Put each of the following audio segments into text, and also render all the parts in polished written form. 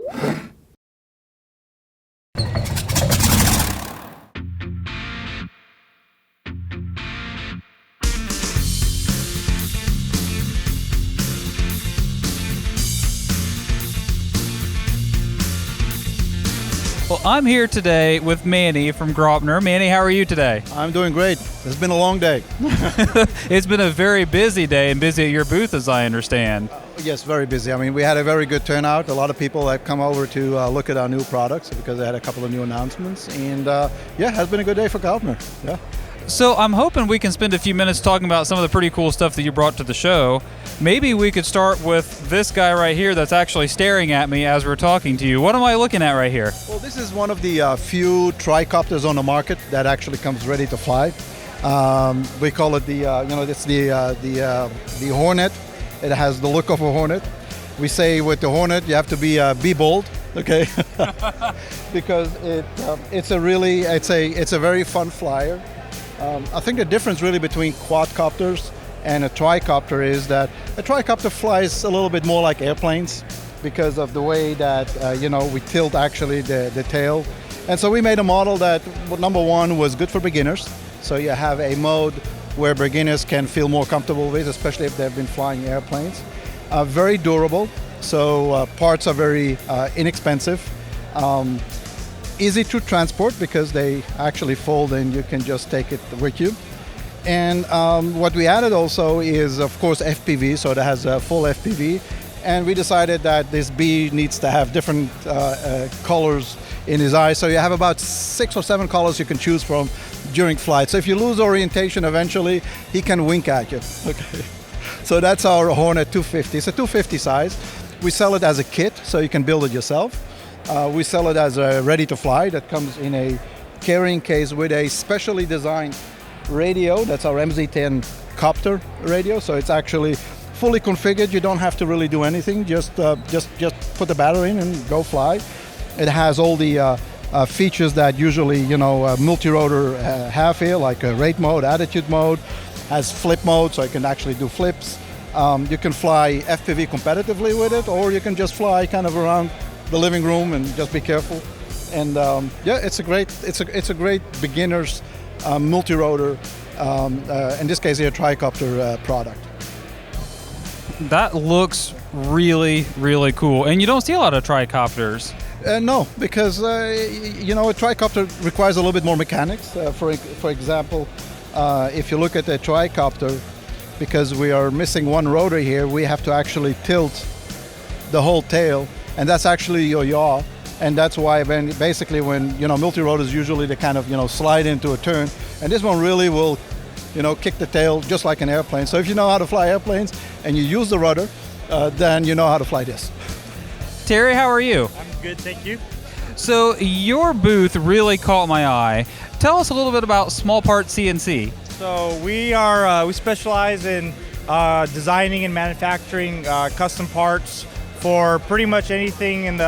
Well, I'm here today with Manny from Gropner. Manny, how are you today? I'm doing great. It's been a long day. It's been a very busy day and busy at your booth, as I understand. Yes, very busy. I mean, we had a very good turnout. A lot of people have come over to look at our new products because they had a couple of new announcements. And yeah, it has been a good day for Gropner. Yeah. So I'm hoping we can spend a few minutes talking about some of the pretty cool stuff that you brought to the show. Maybe we could start with this guy right here that's actually staring at me as we're talking to you. What am I looking at right here? Well, this is one of the few tricopters on the market that actually comes ready to fly. We call it it's the Hornet. It has the look of a Hornet. We say with the Hornet you have to be bold, okay? Because it's a very fun flyer. I think the difference really between quadcopters and a tricopter is that a tricopter flies a little bit more like airplanes because of the way that we tilt actually the tail. And so we made a model that, number one, was good for beginners. So you have a mode where beginners can feel more comfortable with, especially if they've been flying airplanes. Very durable, so parts are very inexpensive. Easy to transport because they actually fold and you can just take it with you. And what we added also is, of course, FPV, so it has a full FPV. And we decided that this bee needs to have different colors in his eyes. So you have about 6 or 7 colors you can choose from during flight. So if you lose orientation eventually, he can wink at you. Okay. So that's our Hornet 250. It's a 250 size. We sell it as a kit, so you can build it yourself. We sell it as a ready-to-fly that comes in a carrying case with a specially designed radio. That's our MZ10 copter radio. So it's actually fully configured. You don't have to really do anything. Just put the battery in and go fly. It has all the features that usually multi-rotor have here, like a rate mode, attitude mode. Has flip mode, so you can actually do flips. You can fly FPV competitively with it, or you can just fly kind of around the living room and just be careful. And it's a great beginner's multi-rotor, in this case here, tricopter product. That looks really, really cool. And you don't see a lot of tricopters. No, because a tricopter requires a little bit more mechanics. For example, if you look at the tricopter, because we are missing one rotor here, we have to actually tilt the whole tail. And that's actually your yaw, and that's why when multi-rotors usually they kind of slide into a turn, and this one really will kick the tail just like an airplane. So if you know how to fly airplanes and you use the rudder, then you know how to fly this. Terry, how are you? I'm good, thank you. So your booth really caught my eye. Tell us a little bit about Small Parts CNC. So we specialize in designing and manufacturing custom parts for pretty much anything in the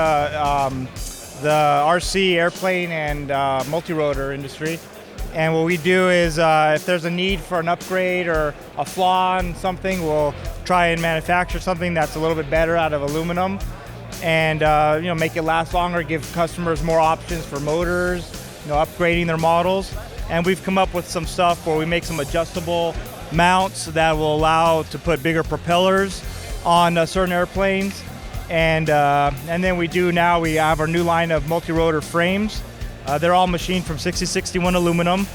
RC, airplane, and multi-rotor industry. And what we do is if there's a need for an upgrade or a flaw in something, we'll try and manufacture something that's a little bit better out of aluminum and make it last longer, give customers more options for motors, upgrading their models. And we've come up with some stuff where we make some adjustable mounts that will allow to put bigger propellers on certain airplanes. And then we have our new line of multi-rotor frames. They're all machined from 6061 aluminum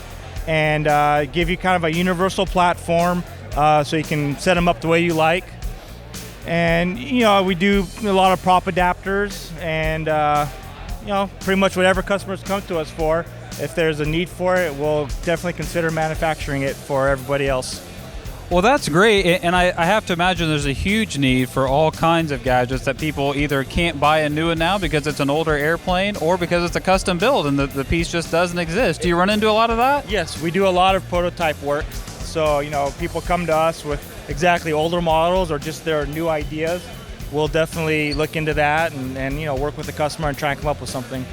and give you kind of a universal platform so you can set them up the way you like. And we do a lot of prop adapters and pretty much whatever customers come to us for. If there's a need for it, we'll definitely consider manufacturing it for everybody else. Well, that's great, and I have to imagine there's a huge need for all kinds of gadgets that people either can't buy a new one now because it's an older airplane or because it's a custom build and the piece just doesn't exist. Do you run into a lot of that? Yes, we do a lot of prototype work. So, people come to us with exactly older models or just their new ideas. We'll definitely look into that and work with the customer and try and come up with something.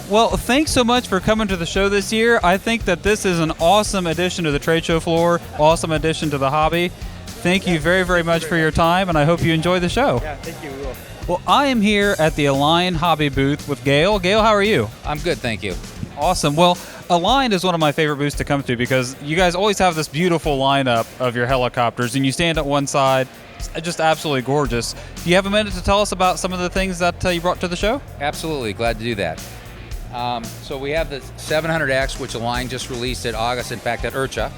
Well, thanks so much for coming to the show this year. I think that this is an awesome addition to the trade show floor, awesome addition to the hobby. Thank you very, very much for your time, and I hope you enjoy the show. Yeah, thank you. We will. Well, I am here at the Alliant Hobby booth with Gail. Gail, how are you? I'm good, thank you. Awesome. Well, Alliant is one of my favorite booths to come to because you guys always have this beautiful lineup of your helicopters, and you stand at one side. It's just absolutely gorgeous. Do you have a minute to tell us about some of the things that you brought to the show? Absolutely, glad to do that. So we have the 700X, which Alliant just released at August, in fact, at IRCHA.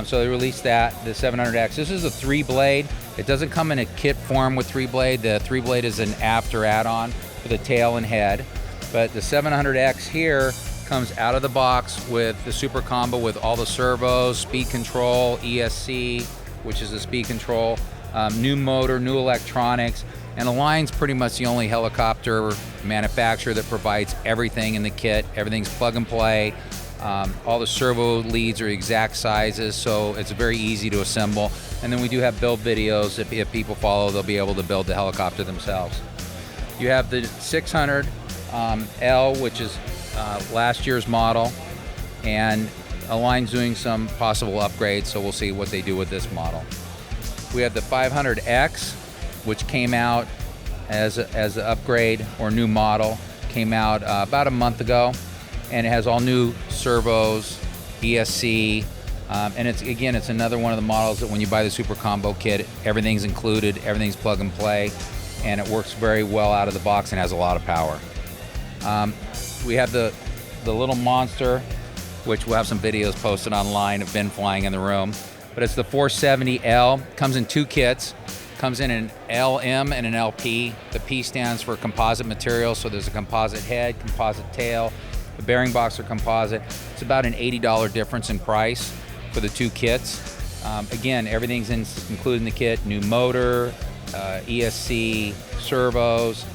So they released that, the 700X. This is a 3-blade. It doesn't come in a kit form with 3-blade. The 3-blade is an after add-on for the tail and head. But the 700X here comes out of the box with the super combo with all the servos, speed control, ESC, which is the speed control, new motor, new electronics, and Alliant's pretty much the only helicopter manufacturer that provides everything in the kit. Everything's plug and play. All the servo leads are exact sizes, so it's very easy to assemble. And then we do have build videos. If people follow, they'll be able to build the helicopter themselves. You have the 600 L, which is last year's model, and Alliant's doing some possible upgrades, so we'll see what they do with this model. We have the 500X, which came out as an upgrade or new model, came out about a month ago, and it has all new servos, ESC, and it's another one of the models that when you buy the Super Combo kit, everything's included, everything's plug and play, and it works very well out of the box and has a lot of power. We have the little monster, which we'll have some videos posted online of Ben flying in the room, but it's the 470L. Comes in 2 kits. Comes in an LM and an LP. The P stands for composite material, so there's a composite head, composite tail. The bearing box are composite. It's about an $80 difference in price for the 2 kits. Again, everything's included in the kit. New motor, ESC, servos.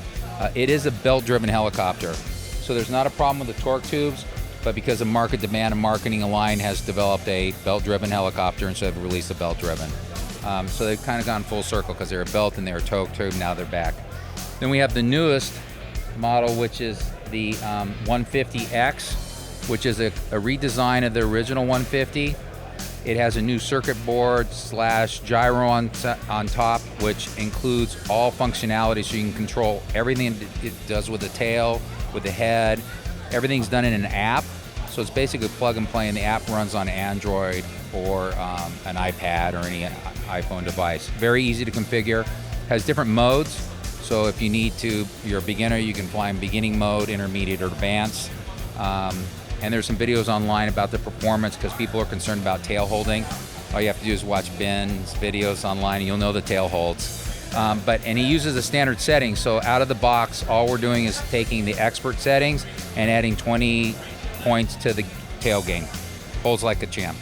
It is a belt-driven helicopter, so there's not a problem with the torque tubes, but because of market demand and marketing, Alliant has developed a belt-driven helicopter instead of released a belt-driven. So they've kind of gone full circle because they're a belt and they're a torque tube, now they're back. Then we have the newest model, which is the 150X, which is a redesign of the original 150. It has a new circuit board / gyro on top, which includes all functionality, so you can control everything it does with the tail, with the head. Everything's done in an app, so it's basically plug and play, and the app runs on Android or an iPad or any iPhone device. Very easy to configure. Has different modes, so if you need to, you're a beginner, you can fly in beginning mode, intermediate, or advanced. And there's some videos online about the performance because people are concerned about tail holding. All you have to do is watch Ben's videos online and you'll know the tail holds. And he uses a standard setting, so out of the box, all we're doing is taking the expert settings and adding 20 points to the tail gain. Holds like a champ.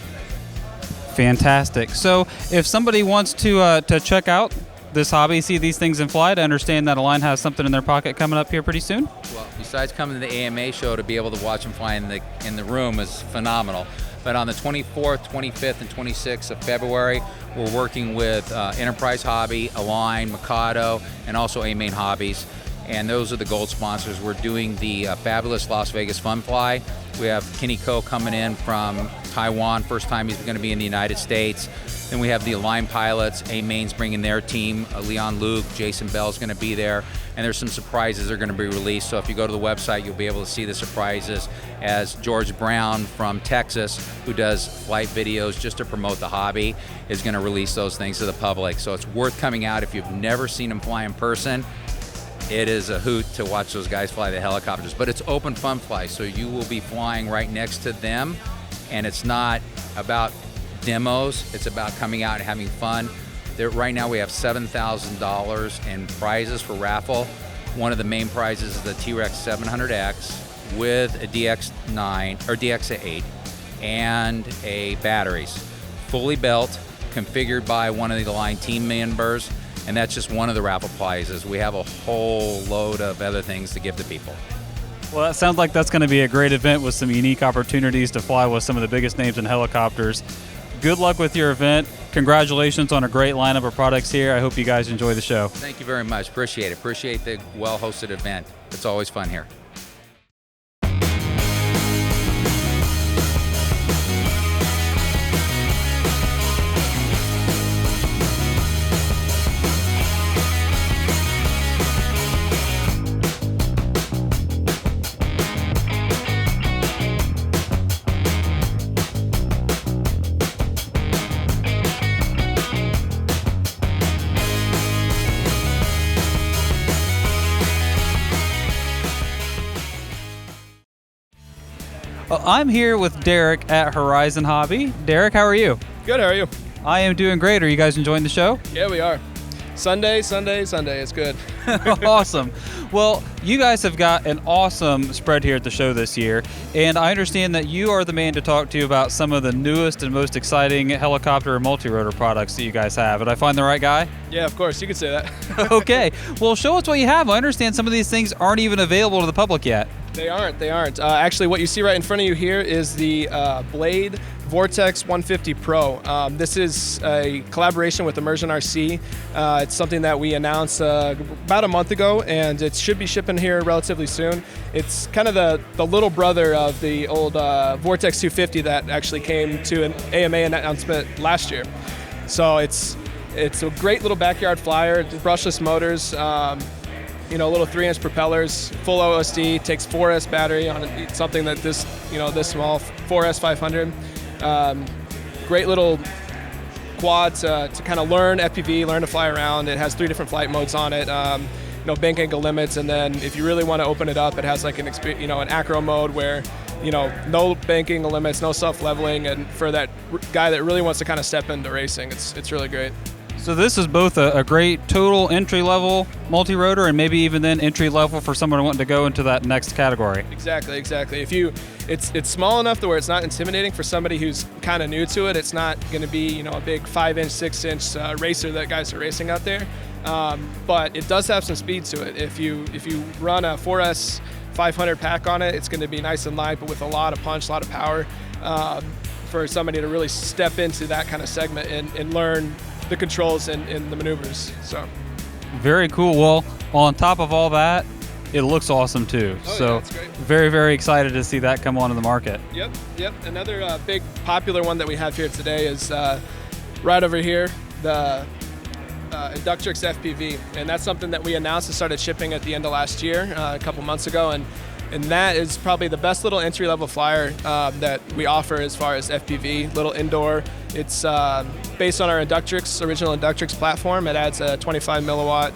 Fantastic. So if somebody wants to check out this hobby, see these things in flight, I understand that Alliant has something in their pocket coming up here pretty soon? Well, besides coming to the AMA show, to be able to watch them fly in the room is phenomenal. But on the 24th, 25th, and 26th of February, we're working with Enterprise Hobby, Alliant, Mikado, and also AMA Hobbies. And those are the gold sponsors. We're doing the fabulous Las Vegas Fun Fly. We have Kenny Ko coming in from Taiwan, first time he's going to be in the United States. Then we have the Alliant pilots, AMA's bringing their team, Leon Luke, Jason Bell's going to be there, and there's some surprises that are going to be released. So if you go to the website, you'll be able to see the surprises, as George Brown from Texas, who does flight videos just to promote the hobby, is going to release those things to the public. So it's worth coming out. If you've never seen him fly in person, it is a hoot to watch those guys fly the helicopters. But it's open fun fly, so you will be flying right next to them, and it's not about demos, it's about coming out and having fun. Right now we have $7,000 in prizes for raffle. One of the main prizes is the T-Rex 700X with a DX9 or DX8 and a batteries, fully built, configured by one of the Alliant team members, and that's just one of the raffle prizes. We have a whole load of other things to give to people. Well, that sounds like that's going to be a great event with some unique opportunities to fly with some of the biggest names in helicopters. Good luck with your event. Congratulations on a great lineup of products here. I hope you guys enjoy the show. Thank you very much. Appreciate it. Appreciate the well-hosted event. It's always fun here. I'm here with Derek at Horizon Hobby. Derek, how are you? Good, how are you? I am doing great. Are you guys enjoying the show? Yeah, we are. Sunday, it's good. Awesome. Well, you guys have got an awesome spread here at the show this year, and I understand that you are the man to talk to about some of the newest and most exciting helicopter and multi-rotor products that you guys have. Did I find the right guy? Yeah, of course, you could say that. Okay. Well, show us what you have. I understand some of these things aren't even available to the public yet. They aren't. Actually, what you see right in front of you here is the Blade Vortex 150 Pro. This is a collaboration with Immersion RC. It's something that we announced about a month ago, and it should be shipping here relatively soon. It's kind of the little brother of the old Vortex 250 that actually came to an AMA announcement last year. So it's a great little backyard flyer, brushless motors. Little 3-inch propellers, full OSD, takes 4S battery on something that this small, 4S 500. Great little quad to kind of learn FPV, learn to fly around. It has 3 different flight modes on it. Bank angle limits, and then if you really want to open it up, it has like an acro mode where no bank angle limits, no self-leveling, and for that guy that really wants to kind of step into racing, it's really great. So this is both a great total entry-level multi-rotor and maybe even then entry-level for someone wanting to go into that next category. Exactly. It's small enough to where it's not intimidating for somebody who's kind of new to it. It's not going to be a big 5-inch, 6-inch racer that guys are racing out there, but it does have some speed to it. If you run a 4S 500 pack on it, it's going to be nice and light, but with a lot of punch, a lot of power for somebody to really step into that kind of segment and learn the controls and the maneuvers. So very cool. Well, on top of all that, it looks awesome too. Yeah, that's great. Very, very excited to see that come onto the market. Yep. Another big popular one that we have here today is right over here, the Inductrix FPV, and that's something that we announced and started shipping at the end of last year, a couple months ago, and that is probably the best little entry-level flyer that we offer as far as FPV, little indoor. It's based on our original Inductrix platform. It adds a 25 milliwatt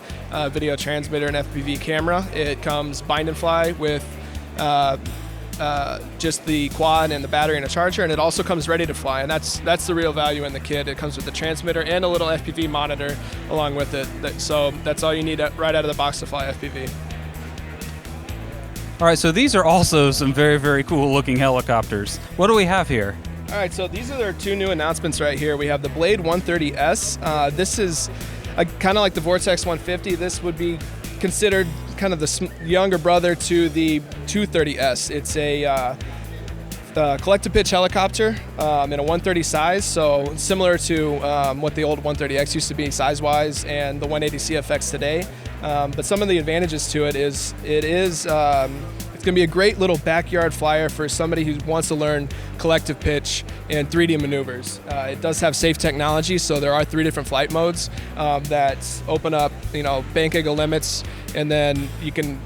video transmitter and FPV camera. It comes bind and fly with just the quad and the battery and a charger, and it also comes ready to fly, and that's the real value in the kit. It comes with the transmitter and a little FPV monitor along with it. So that's all you need right out of the box to fly FPV. All right, so these are also some very, very cool looking helicopters. What do we have here? All right, so these are our 2 new announcements right here. We have the Blade 130S. This is kind of like the Vortex 150. This would be considered kind of the younger brother to the 230S. It's a collective pitch helicopter in a 130 size, so similar to what the old 130X used to be size-wise and the 180 CFX today. But some of the advantages to it is it's going to be a great little backyard flyer for somebody who wants to learn collective pitch and 3D maneuvers. It does have safe technology, so there are 3 different flight modes that open up, bank angle limits, and then you can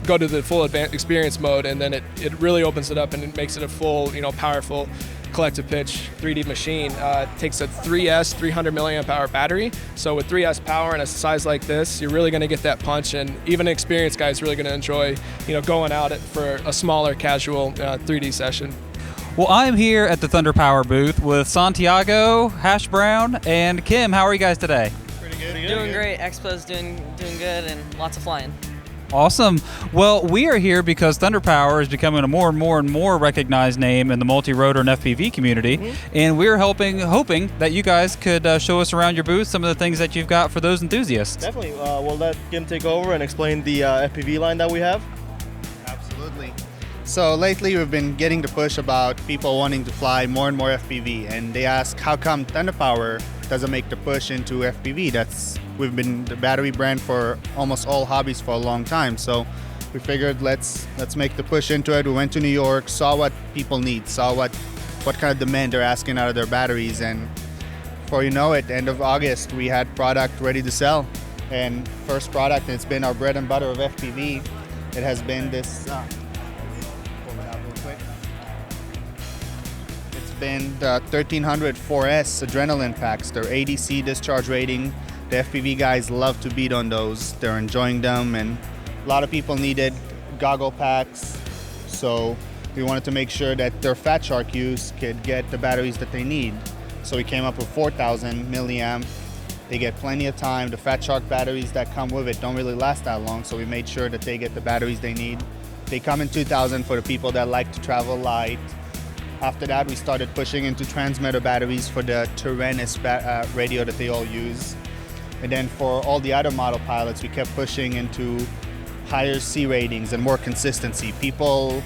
go to the full advanced experience mode, and then it really opens it up and it makes it a full, powerful collective pitch 3D machine. It takes a 3S 300 milliamp hour battery, so with 3S power and a size like this, you're really going to get that punch, and even an experienced guy is really going to enjoy going out for a smaller casual 3D session. Well, I'm here at the Thunder Power booth with Santiago, Hash Brown, and Kim. How are you guys today? Pretty good. Doing great. Expo's doing good and lots of flying. Awesome. Well, we are here because Thunder Power is becoming a more and more recognized name in the multi-rotor and FPV community, and we're hoping that you guys could show us around your booth some of the things that you've got for those enthusiasts. Definitely. We'll let Kim take over and explain the FPV line that we have. Absolutely. So lately we've been getting the push about people wanting to fly more and more FPV, and they ask how come Thunder Power doesn't make the push into FPV. We've been the battery brand for almost all hobbies for a long time, so we figured let's make the push into it. We went to New York, saw what people need, saw what kind of demand they're asking out of their batteries, and before you know it, end of August we had product ready to sell. And first product, and it's been our bread and butter of FPV. It has been this. Pull it out real quick. It's been the 1300 4S adrenaline packs. They're ADC discharge rating. The FPV guys love to beat on those. They're enjoying them, and a lot of people needed goggle packs. So We wanted to make sure that their Fat Shark use could get the batteries that they need. So we came up with 4,000 milliamp. They get plenty of time. The Fat Shark batteries that come with it don't really last that long, so we made sure that they get the batteries they need. They come in 2,000 for the people that like to travel light. After that, we started pushing into transmitter batteries for the Tyrannus radio that they all use. And then for all the other model pilots, we kept pushing into higher C ratings and more consistency. People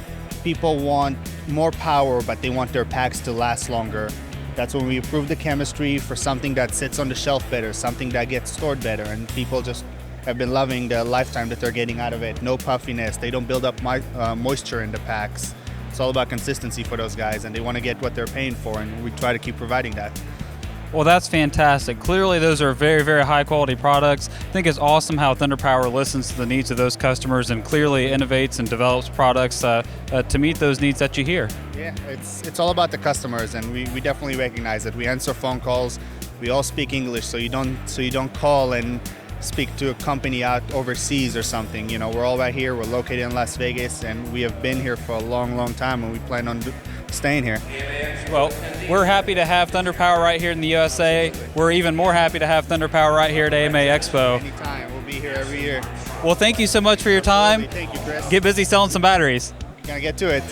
want more power, but they want their packs to last longer. That's when we improved the chemistry for something that sits on the shelf better, something that gets stored better, and people just have been loving the lifetime that they're getting out of it. No puffiness, they don't build up moisture in the packs. It's all about consistency for those guys, and they want to get what they're paying for, and we try to keep providing that. Well, that's fantastic. Clearly, those are very, very high-quality products. I think it's awesome how Thunder Power listens to the needs of those customers and clearly innovates and develops products to meet those needs that you hear. Yeah, it's all about the customers, and we definitely recognize it. We answer phone calls. We all speak English, so you don't call and speak to a company out overseas or something. You know, we're all right here. We're located in Las Vegas, and we have been here for a long, long time, and we plan on staying here. Well, we're happy to have Thunder Power right here in the USA. We're even more happy to have Thunder Power right here at AMA Expo. Anytime. We'll be here every year. Well, thank you so much for your time. Thank you, Chris. Get busy selling some batteries. Gonna get to it.